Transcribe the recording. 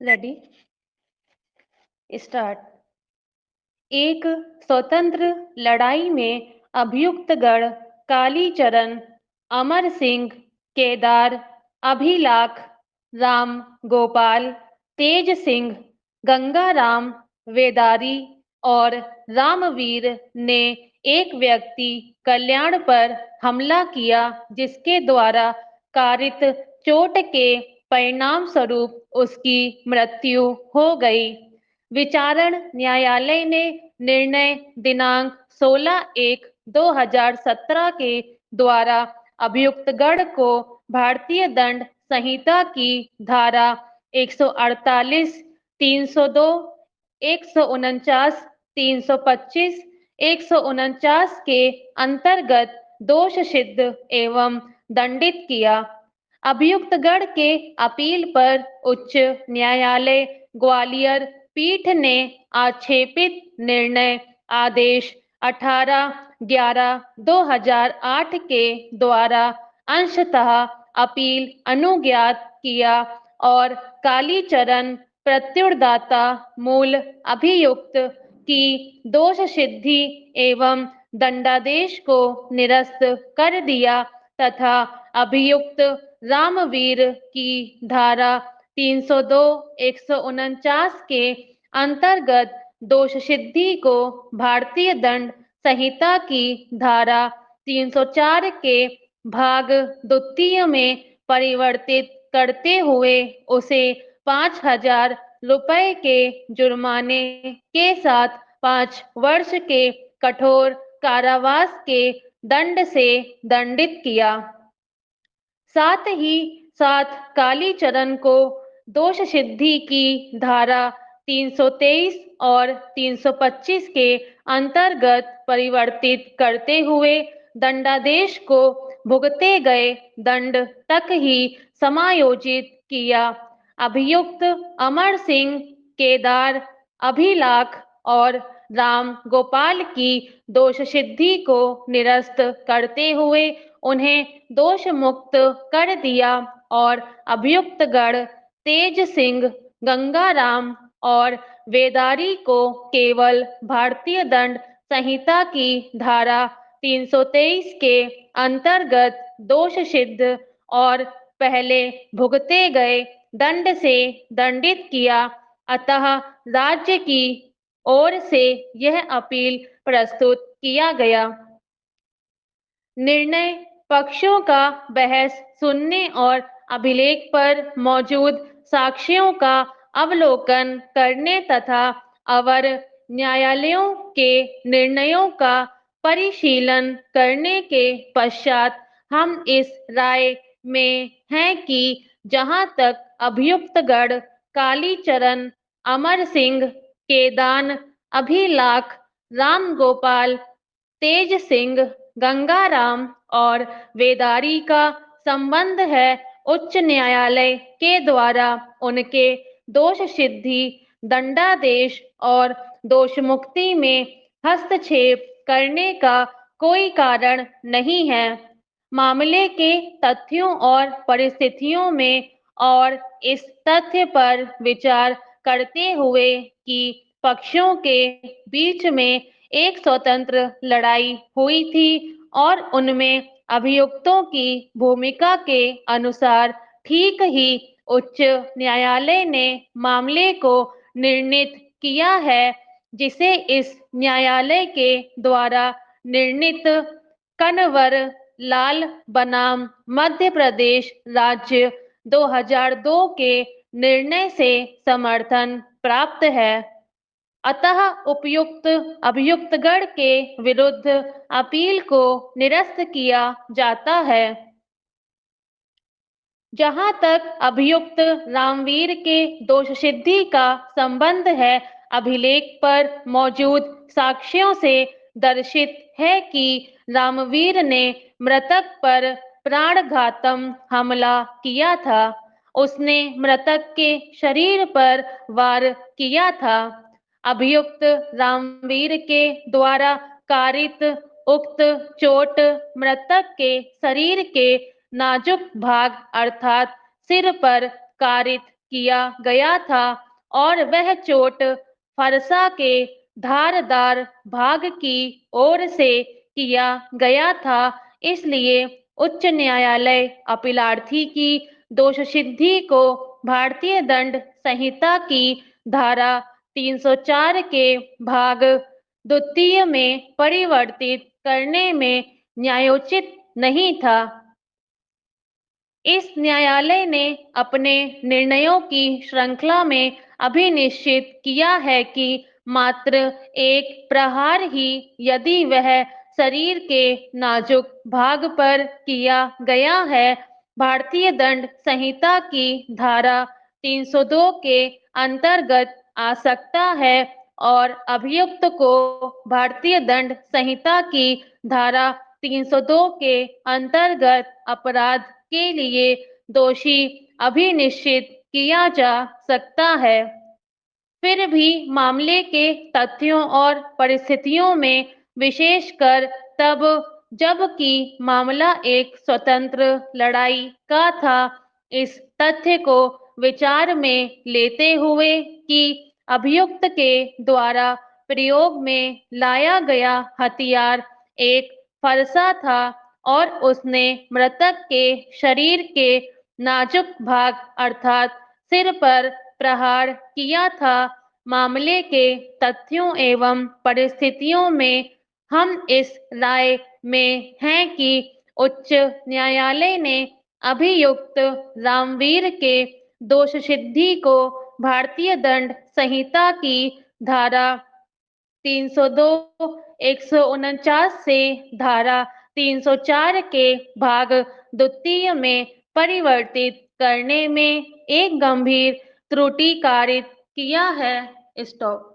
Ready start. एक स्वतंत्र लड़ाई में अभियुक्तगण कालीचरण, अमर सिंह, केदार, अभिलाख, राम गोपाल, तेज सिंह, गंगाराम, वेदारी और रामवीर ने एक व्यक्ति कल्याण पर हमला किया, जिसके द्वारा कारित चोट के परिणाम स्वरूप उसकी मृत्यु हो गई। विचारण न्यायालय ने निर्णय दिनांक 16/1/2017 के द्वारा अभियुक्तगण को भारतीय दंड संहिता की धारा 148, 302, 149, 325, 149 के अंतर्गत दोष सिद्ध एवं दंडित किया। अभियुक्तगण के अपील पर उच्च न्यायालय ग्वालियर पीठ ने आक्षेपित निर्णय आदेश 18/11/2008 के द्वारा अंशतः अपील अनुज्ञात किया और कालीचरण प्रत्युर्दाता मूल अभियुक्त की दोष सिद्धि एवं दंडादेश को निरस्त कर दिया तथा अभियुक्त रामवीर की धारा 302, 149 के अंतर्गत दोष सिद्धि को भारतीय दंड संहिता की धारा 304 के भाग द्वितीय में परिवर्तित करते हुए उसे 5,000 रुपए के जुर्माने के साथ 5 वर्ष के कठोर कारावास के दंड से दंडित किया। साथ ही साथ कालीचरण को दोष सिद्धि की धारा 323 और 325 के अंतर्गत परिवर्तित करते हुए दंडादेश को भुगते गए दंड तक ही समायोजित किया। अभियुक्त अमर सिंह, केदार, अभिलाख और राम गोपाल की दोष सिद्धि को निरस्त करते हुए उन्हें दोष मुक्त कर दिया और अभियुक्तगण तेज सिंह, गंगाराम और वेदारी को केवल भारतीय दंड संहिता की धारा 323 के अंतर्गत दोष सिद्ध और पहले भुगते गए दंड से दंडित किया। अतः राज्य की ओर से यह अपील प्रस्तुत किया गया। निर्णय पक्षों का बहस सुनने और अभिलेख पर मौजूद साक्ष्यों का अवलोकन करने तथा अवर न्यायालयों के निर्णयों का परिशीलन करने के पश्चात हम इस राय में हैं कि जहां तक अभियुक्तगण कालीचरण, अमर सिंह, केदान, अभिलाख, रामगोपाल, तेज सिंह, गंगाराम और वेदारी का संबंध है, उच्च न्यायालय के द्वारा उनके दोष सिद्धि, दंडादेश और दोष मुक्ति में हस्तक्षेप करने का कोई कारण नहीं है। मामले के तथ्यों और परिस्थितियों में और इस तथ्य पर विचार करते हुए कि पक्षों के बीच में एक स्वतंत्र लड़ाई हुई थी और उनमें अभियुक्तों की भूमिका के अनुसार ठीक ही उच्च न्यायालय ने मामले को निर्णीत किया है, जिसे इस न्यायालय के द्वारा निर्णीत कन्वर लाल बनाम मध्य प्रदेश राज्य 2002 के निर्णय से समर्थन प्राप्त है। अतः उपयुक्त अभियुक्तगण के विरुद्ध अपील को निरस्त किया जाता है। जहां तक अभियुक्त रामवीर के दोष सिद्धि का संबंध है, अभिलेख पर मौजूद साक्ष्यों से दर्शित है कि रामवीर ने मृतक पर प्राणघातम हमला किया था। उसने मृतक के शरीर पर वार किया था। अभियुक्त रामवीर के द्वारा कारित उक्त चोट मृतक के शरीर के नाजुक भाग अर्थात सिर पर कारित किया गया था और वह चोट फरसा के धारदार भाग की ओर से किया गया था। इसलिए उच्च न्यायालय अपीलार्थी की दोष सिद्धि को भारतीय दंड संहिता की धारा 304 के भाग द्वितीय में परिवर्तित करने में न्यायोचित नहीं था। इस न्यायालय ने अपने निर्णयों की श्रृंखला में अभिनिश्चित किया है कि मात्र एक प्रहार ही यदि वह शरीर के नाजुक भाग पर किया गया है, भारतीय दंड संहिता की धारा 302 के अंतर्गत आ सकता है और अभियुक्त को भारतीय दंड संहिता की धारा 302 के अंतर्गत अपराध के लिए दोषी अभिनिश्चित किया जा सकता है। फिर भी मामले के तथ्यों और परिस्थितियों में, विशेषकर तब जबकि मामला एक स्वतंत्र लड़ाई का था, इस तथ्य को विचार में लेते हुए कि अभियुक्त के द्वारा प्रयोग में लाया गया हथियार एक फरसा था और उसने मृतक के शरीर के नाजुक भाग अर्थात सिर पर प्रहार किया था, मामले के तथ्यों एवं परिस्थितियों में हम इस राय में हैं कि उच्च न्यायालय ने अभियुक्त रामवीर के दोष सिद्धि को भारतीय दंड संहिता की धारा 302, 149 से धारा 304 के भाग द्वितीय में परिवर्तित करने में एक गंभीर त्रुटि कारित किया है। स्टॉप।